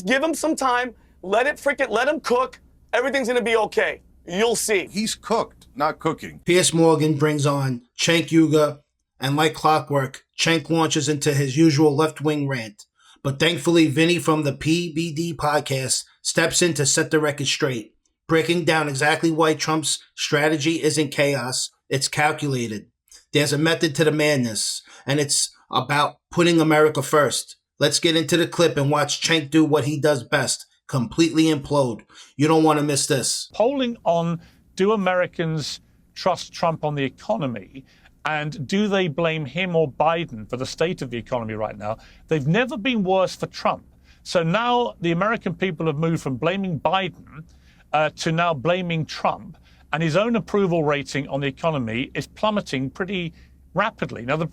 Give him some time. Let him cook. Everything's going to be okay. You'll see. He's cooked, not cooking. Piers Morgan brings on Cenk Uygur, and like clockwork, Cenk launches into his usual left-wing rant. But thankfully, Vinny from the PBD podcast steps in to set the record straight, breaking down exactly why Trump's strategy isn't chaos, it's calculated. There's a method to the madness, and it's about putting America first. Let's get into the clip and watch Cenk do what he does best, completely implode. You don't want to miss this. Polling on, do Americans trust Trump on the economy, and do they blame him or Biden for the state of the economy right now? They've never been worse for Trump. So now the American people have moved from blaming Biden to now blaming Trump, and his own approval rating on the economy is plummeting pretty rapidly. Now,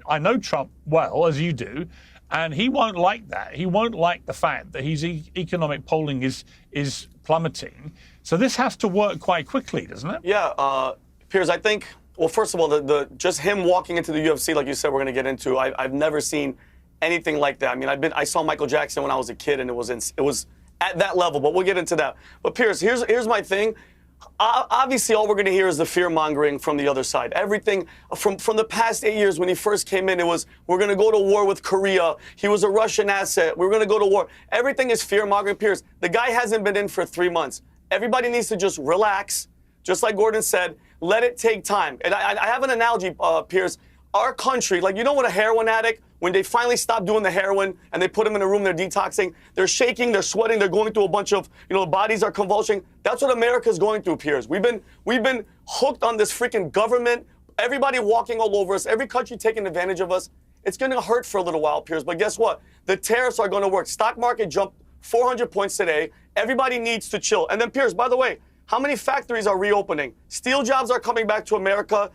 I know Trump well, as you do, and he won't like that. He won't like the fact that his economic polling is plummeting. So this has to work quite quickly, doesn't it? Yeah, Piers, I think, well, first of all, the just him walking into the UFC, like you said, we're going to get into, I've never seen anything like that. I mean, I saw Michael Jackson when I was a kid, and it was at that level, but we'll get into that. But Piers, here's my thing. Obviously, all we're going to hear is the fear-mongering from the other side. Everything from the past 8 years when he first came in, it was, we're going to go to war with Korea. He was a Russian asset. We're going to go to war. Everything is fear-mongering. Piers, the guy hasn't been in for 3 months. Everybody needs to just relax. Just like Gordon said, let it take time. And I have an analogy, Piers. Our country, like, you know what a heroin addict, when they finally stop doing the heroin and they put them in a room, they're detoxing, they're shaking, they're sweating, they're going through a bunch of, bodies are convulsing. That's what America's going through, Piers. We've been hooked on this freaking government, everybody walking all over us, every country taking advantage of us. It's going to hurt for a little while, Piers, but guess what? The tariffs are going to work. Stock market jumped 400 points today. Everybody needs to chill. And then, Piers, by the way, how many factories are reopening? Steel jobs are coming back to America.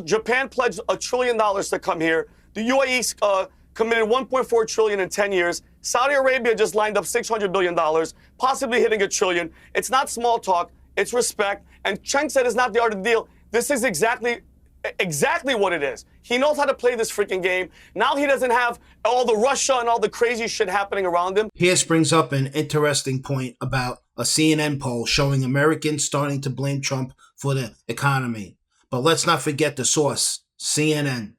Japan pledged $1 trillion to come here. The UAE committed $1.4 trillion in 10 years. Saudi Arabia just lined up $600 billion, possibly hitting $1 trillion. It's not small talk, it's respect. And Cenk said it's not the art of the deal. This is exactly what it is. He knows how to play this freaking game. Now he doesn't have all the Russia and all the crazy shit happening around him. Pierce brings up an interesting point about a CNN poll showing Americans starting to blame Trump for the economy. But let's not forget the source, CNN.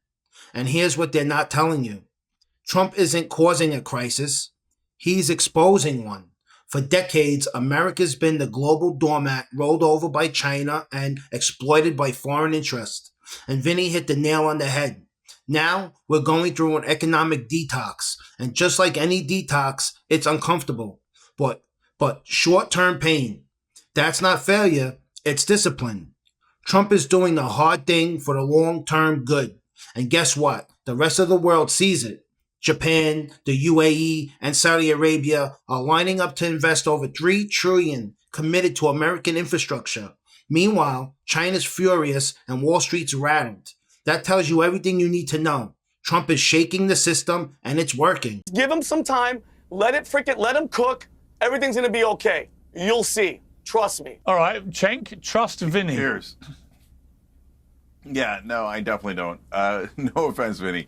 And here's what they're not telling you. Trump isn't causing a crisis. He's exposing one. For decades, America's been the global doormat rolled over by China and exploited by foreign interests. And Vinny hit the nail on the head. Now we're going through an economic detox. And just like any detox, it's uncomfortable. But short-term pain. That's not failure, it's discipline. Trump is doing the hard thing for the long-term good. And guess what? The rest of the world sees it. Japan, the UAE, and Saudi Arabia are lining up to invest over $3 trillion committed to American infrastructure. Meanwhile, China's furious and Wall Street's rattled. That tells you everything you need to know. Trump is shaking the system and it's working. Give him some time. Let him cook. Everything's going to be okay. You'll see. Trust me. All right, Cenk, trust Vinny. Cheers. Yeah, no, I definitely don't. No offense, Vinny.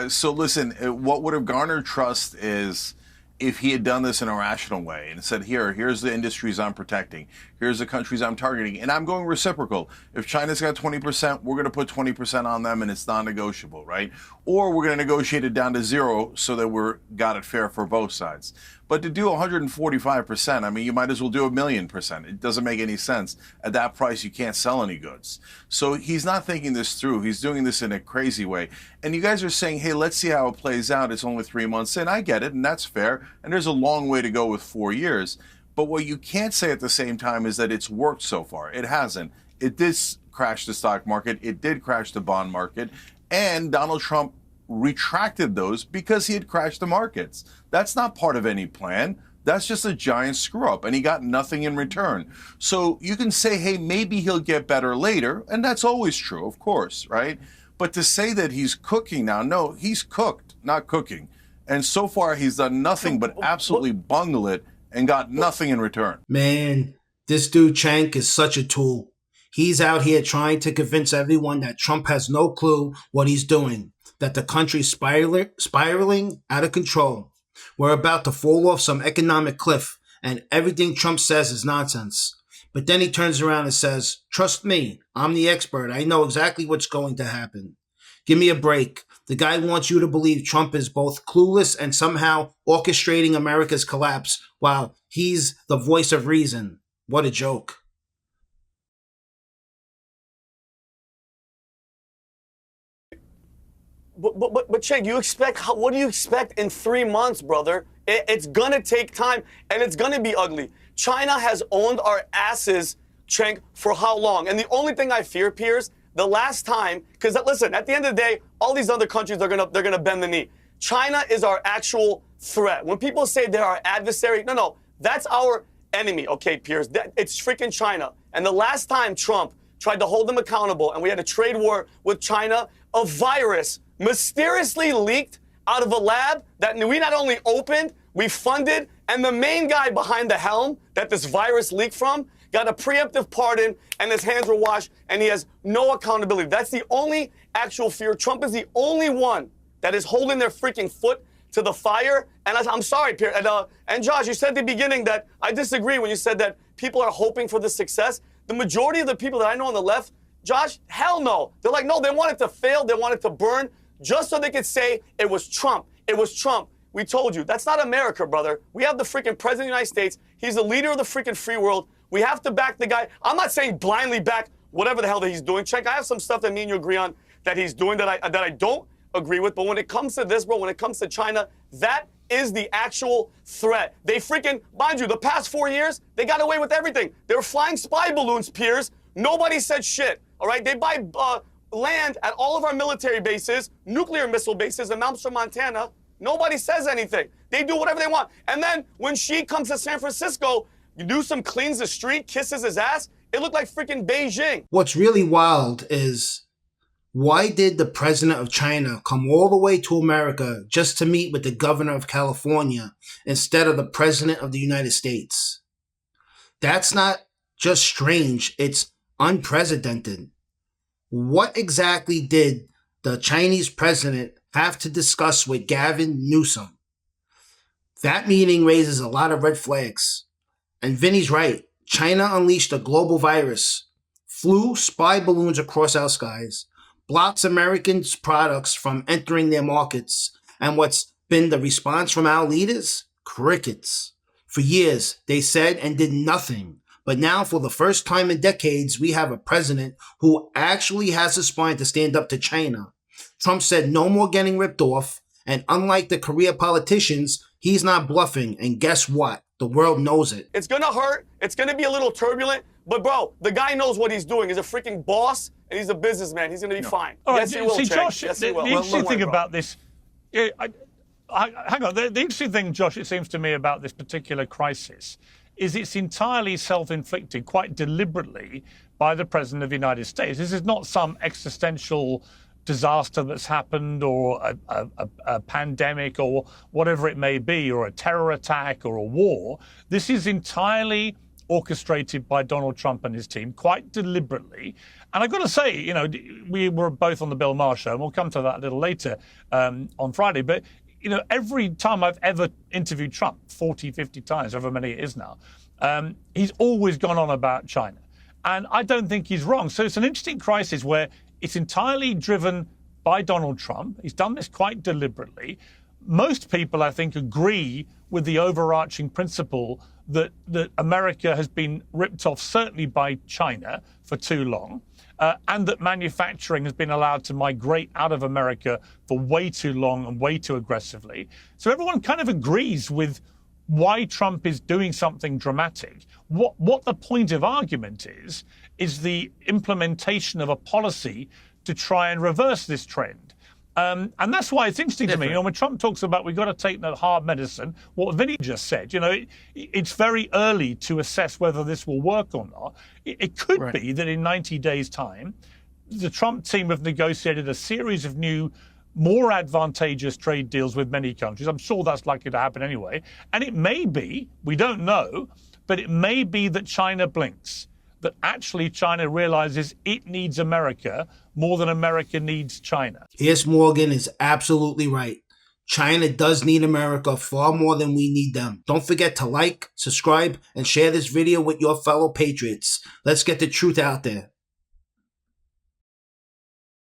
So listen, what would have garnered trust is if he had done this in a rational way and said, here's the industries I'm protecting, here's the countries I'm targeting, and I'm going reciprocal. If China's got 20%, we're going to put 20% on them, and it's non-negotiable, right? Or we're going to negotiate it down to zero so that we're got it fair for both sides. But to do 145%, I mean, you might as well do 1,000,000%. It doesn't make any sense. At that price, you can't sell any goods. So he's not thinking this through. He's doing this in a crazy way. And you guys are saying, hey, let's see how it plays out. It's only 3 months in. I get it, and that's fair. And there's a long way to go with 4 years. But what you can't say at the same time is that it's worked so far. It hasn't. It did crash the stock market. It did crash the bond market. And Donald Trump retracted those because he had crashed the markets. That's not part of any plan. That's just a giant screw up, and he got nothing in return. So you can say, hey, maybe he'll get better later, and that's always true, of course, right? But to say that he's cooking now, no, he's cooked, not cooking. And so far, he's done nothing but absolutely bungle it and got nothing in return. Man, this dude Cenk is such a tool. He's out here trying to convince everyone that Trump has no clue what he's doing, that the country's spiraling out of control. We're about to fall off some economic cliff, and everything Trump says is nonsense. But then he turns around and says, trust me, I'm the expert. I know exactly what's going to happen. Give me a break. The guy wants you to believe Trump is both clueless and somehow orchestrating America's collapse while he's the voice of reason. What a joke. But Cenk, what do you expect in 3 months, brother? It's gonna take time, and it's gonna be ugly. China has owned our asses, Cenk, for how long? And the only thing I fear, Piers, the last time, because listen, at the end of the day, all these other countries they're gonna bend the knee. China is our actual threat. When people say they're our adversary, no, that's our enemy. Okay, Piers, it's freaking China. And the last time Trump tried to hold them accountable, and we had a trade war with China, a virus mysteriously leaked out of a lab that we not only opened, we funded, and the main guy behind the helm that this virus leaked from got a preemptive pardon, and his hands were washed, and he has no accountability. That's the only actual fear. Trump is the only one that is holding their freaking foot to the fire. And I'm sorry, Pierre. And Josh, you said at the beginning that I disagree when you said that people are hoping for the success. The majority of the people that I know on the left, Josh, hell no. They're like, no, they want it to fail. They want it to burn just so they could say it was Trump. It was Trump. We told you. That's not America, brother. We have the freaking president of the United States. He's the leader of the freaking free world. We have to back the guy. I'm not saying blindly back whatever the hell that he's doing. Cenk, I have some stuff that me and you agree on that he's doing that I don't agree with. But when it comes to this, bro, when it comes to China, that is the actual threat. They freaking, mind you, the past 4 years, they got away with everything. They were flying spy balloons, Piers. Nobody said shit, all right? They buy land at all of our military bases, nuclear missile bases in Mount Montana. Nobody says anything. They do whatever they want. And then when Xi comes to San Francisco, Newsom cleans the street, kisses his ass. It looked like freaking Beijing. What's really wild is, why did the president of China come all the way to America just to meet with the governor of California instead of the president of the United States? That's not just strange, it's unprecedented. What exactly did the Chinese president have to discuss with Gavin Newsom? That meeting raises a lot of red flags. And Vinny's right. China unleashed a global virus, flew spy balloons across our skies, blocks Americans' products from entering their markets. And what's been the response from our leaders? Crickets. For years, they said and did nothing. But now, for the first time in decades, we have a president who actually has the spine to stand up to China. Trump said no more getting ripped off. And unlike the career politicians, he's not bluffing. And guess what? The world knows it. It's going to hurt. It's going to be a little turbulent. But, bro, the guy knows what he's doing. He's a freaking boss, and he's a businessman. He's going to be fine. All right, yes, he will, see, Cenk. Josh, yes, he will. the interesting thing about this... hang on. The interesting thing, Josh, it seems to me about this particular crisis is it's entirely self-inflicted, quite deliberately, by the President of the United States. This is not some existential disaster that's happened, or a pandemic, or whatever it may be, or a terror attack, or a war. This is entirely orchestrated by Donald Trump and his team, quite deliberately. And I've got to say, you know, we were both on the Bill Maher show, and we'll come to that a little later on Friday, but you know, every time I've ever interviewed Trump, 40, 50 times, however many it is now, he's always gone on about China. And I don't think he's wrong. So it's an interesting crisis where it's entirely driven by Donald Trump. He's done this quite deliberately. Most people, I think, agree with the overarching principle that America has been ripped off, certainly by China, for too long. And that manufacturing has been allowed to migrate out of America for way too long and way too aggressively. So everyone kind of agrees with why Trump is doing something dramatic. What the point of argument is the implementation of a policy to try and reverse this trend. And that's why it's interesting to me. You know, when Trump talks about we've got to take the hard medicine, what Vinny just said, you know, it's very early to assess whether this will work or not. It could be that in 90 days' time, the Trump team have negotiated a series of new, more advantageous trade deals with many countries. I'm sure that's likely to happen anyway. And it may be, we don't know, but it may be that China blinks, that actually China realizes it needs America more than America needs China. Piers Morgan is absolutely right. China does need America far more than we need them. Don't forget to like, subscribe, and share this video with your fellow patriots. Let's get the truth out there.